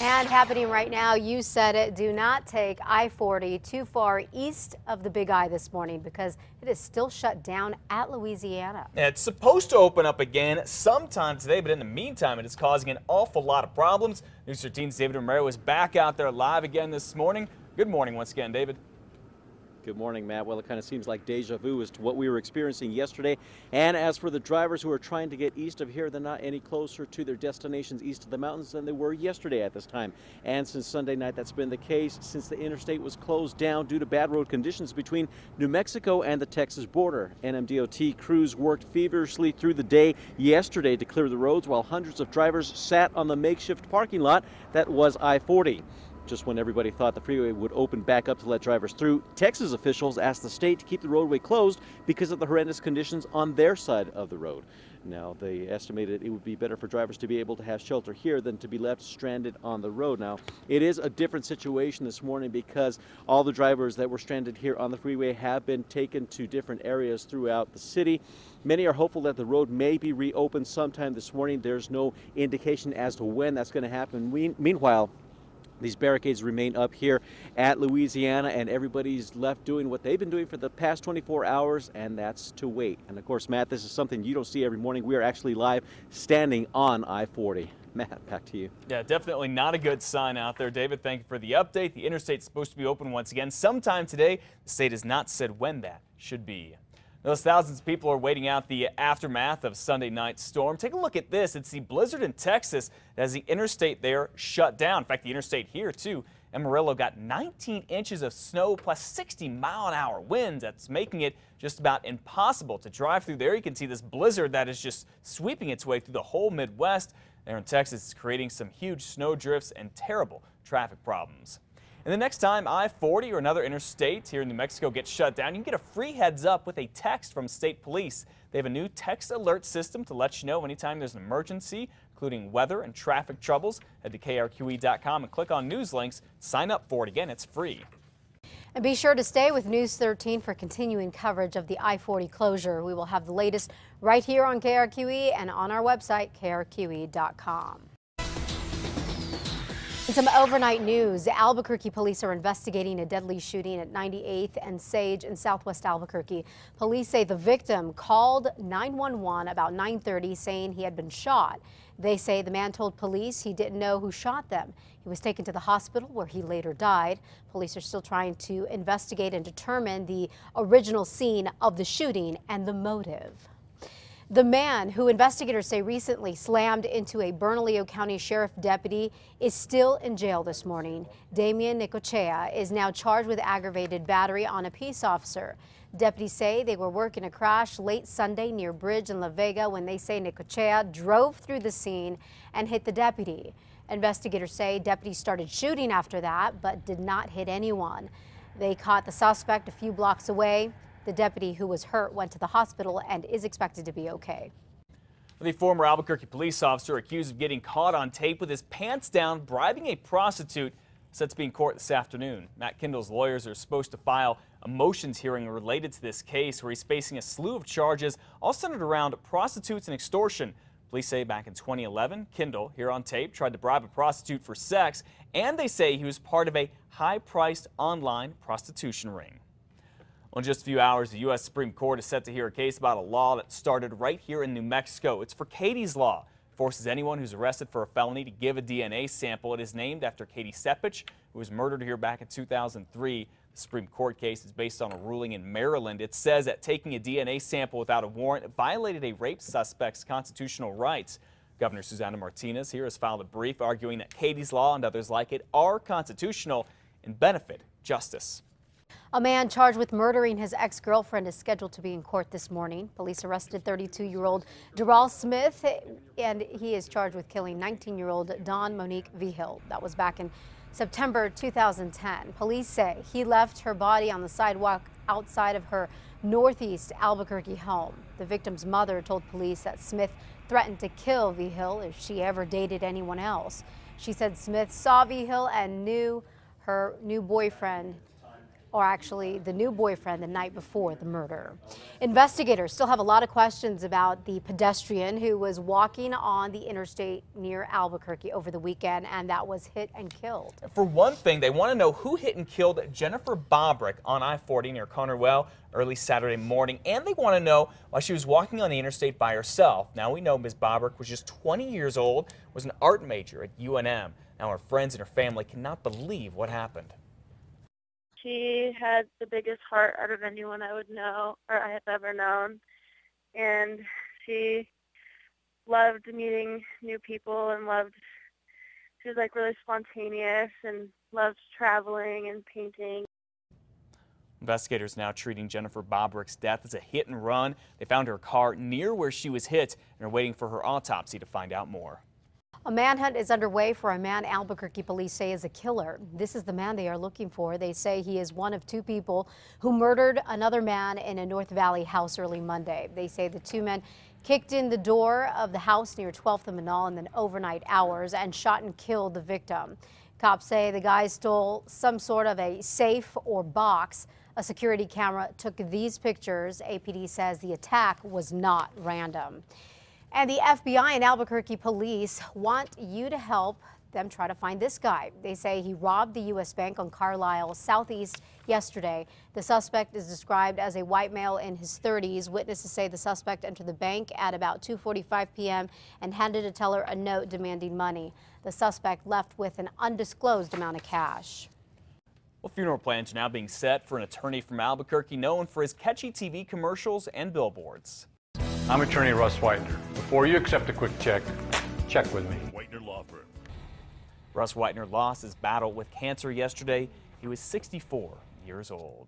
And happening right now, you said it, do not take I-40 too far east of the Big I this morning because it is still shut down at Louisiana. It's supposed to open up again sometime today, but in the meantime, it is causing an awful lot of problems. News 13's David Romero is back out there live again this morning. Good morning once again, David. Good morning, Matt. Well, it kind of seems like deja vu as to what we were experiencing yesterday. And as for the drivers who are trying to get east of here, they're not any closer to their destinations east of the mountains than they were yesterday at this time. And since Sunday night, that's been the case since the interstate was closed down due to bad road conditions between New Mexico and the Texas border. NMDOT crews worked feverishly through the day yesterday to clear the roads while hundreds of drivers sat on the makeshift parking lot that was I-40. Just when everybody thought the freeway would open back up to let drivers through, Texas officials asked the state to keep the roadway closed because of the horrendous conditions on their side of the road. Now, they estimated it would be better for drivers to be able to have shelter here than to be left stranded on the road. Now, it is a different situation this morning because all the drivers that were stranded here on the freeway have been taken to different areas throughout the city. Many are hopeful that the road may be reopened sometime this morning. There's no indication as to when that's going to happen. Meanwhile, these barricades remain up here at Louisiana, and everybody's left doing what they've been doing for the past 24 hours, and that's to wait. And of course, Matt, this is something you don't see every morning. We are actually live standing on I-40. Matt, back to you. Yeah, definitely not a good sign out there. David, thank you for the update. The interstate's supposed to be open once again sometime today. The state has not said when that should be. Those thousands of people are waiting out the aftermath of Sunday night's storm. Take a look at this. It's the blizzard in Texas that has the interstate there shut down. In fact, the interstate here, too, Amarillo got 19 inches of snow plus 60-mile-an-hour winds. That's making it just about impossible to drive through there. You can see this blizzard that is just sweeping its way through the whole Midwest. There in Texas, it's creating some huge snow drifts and terrible traffic problems. And the next time I-40 or another interstate here in New Mexico gets shut down, you can get a free heads up with a text from state police. They have a new text alert system to let you know anytime there's an emergency, including weather and traffic troubles. Head to KRQE.com and click on news links. Sign up for it. Again, it's free. And be sure to stay with News 13 for continuing coverage of the I-40 closure. We will have the latest right here on KRQE and on our website, KRQE.com. In some overnight news, Albuquerque police are investigating a deadly shooting at 98th and Sage in southwest Albuquerque. Police say the victim called 911 about 9:30 saying he had been shot. They say the man told police he didn't know who shot them. He was taken to the hospital where he later died. Police are still trying to investigate and determine the original scene of the shooting and the motive. The man who investigators say recently slammed into a Bernalillo County Sheriff deputy is still in jail this morning. Damian Necochea is now charged with aggravated battery on a peace officer. Deputies say they were working a crash late Sunday near Bridge in La Vega when they say Necochea drove through the scene and hit the deputy. Investigators say deputies started shooting after that, but did not hit anyone. They caught the suspect a few blocks away. The deputy who was hurt went to the hospital and is expected to be okay. The former Albuquerque police officer accused of getting caught on tape with his pants down bribing a prostitute set to be in court this afternoon. Matt Kindle's lawyers are supposed to file a motions hearing related to this case where he's facing a slew of charges all centered around prostitutes and extortion. Police say back in 2011, Kindle, here on tape, tried to bribe a prostitute for sex, and they say he was part of a high-priced online prostitution ring. Well, in just a few hours, the U.S. Supreme Court is set to hear a case about a law that started right here in New Mexico. It's for Katie's Law. It forces anyone who's arrested for a felony to give a DNA sample. It is named after Katie Sepich, who was murdered here back in 2003. The Supreme Court case is based on a ruling in Maryland. It says that taking a DNA sample without a warrant violated a rape suspect's constitutional rights. Governor Susana Martinez here has filed a brief arguing that Katie's Law and others like it are constitutional and benefit justice. A man charged with murdering his ex-girlfriend is scheduled to be in court this morning. Police arrested 32-year-old Darrell Smith, and he is charged with killing 19-year-old Dawn Monique Vigil. That was back in September 2010. Police say he left her body on the sidewalk outside of her northeast Albuquerque home. The victim's mother told police that Smith threatened to kill Vigil if she ever dated anyone else. She said Smith saw Vigil and knew her new boyfriend or actually the new boyfriend the night before the murder. Investigators still have a lot of questions about the pedestrian who was walking on the interstate near Albuquerque over the weekend and that was hit and killed. For one thing, they want to know who hit and killed Jennifer Bobrick on I40 near Connerwell early Saturday morning, and they want to know why she was walking on the interstate by herself. Now we know Ms. Bobrick was just 20 years old, was an art major at UNM. Now her friends and her family cannot believe what happened. She had the biggest heart out of anyone I would know or I have ever known, and she loved meeting new people and she was like really spontaneous and loved traveling and painting. Investigators now treating Jennifer Bobrick's death as a hit and run. They found her car near where she was hit and are waiting for her autopsy to find out more. A manhunt is underway for a man Albuquerque police say is a killer. This is the man they are looking for. They say he is one of two people who murdered another man in a North Valley house early Monday. They say the two men kicked in the door of the house near 12th and Manal in the overnight hours and shot and killed the victim. Cops say the guys stole some sort of a safe or box. A security camera took these pictures. APD says the attack was not random. And the FBI and Albuquerque police want you to help them try to find this guy. They say he robbed the U.S. Bank on Carlisle Southeast yesterday. The suspect is described as a white male in his 30s. Witnesses say the suspect entered the bank at about 2:45 p.m. and handed a teller a note demanding money. The suspect left with an undisclosed amount of cash. Well, funeral plans are now being set for an attorney from Albuquerque known for his catchy TV commercials and billboards. I'm attorney Russ Whitener. Before you accept a quick check with me. Whitener Law Firm. Russ Whitener lost his battle with cancer yesterday. He was 64 years old.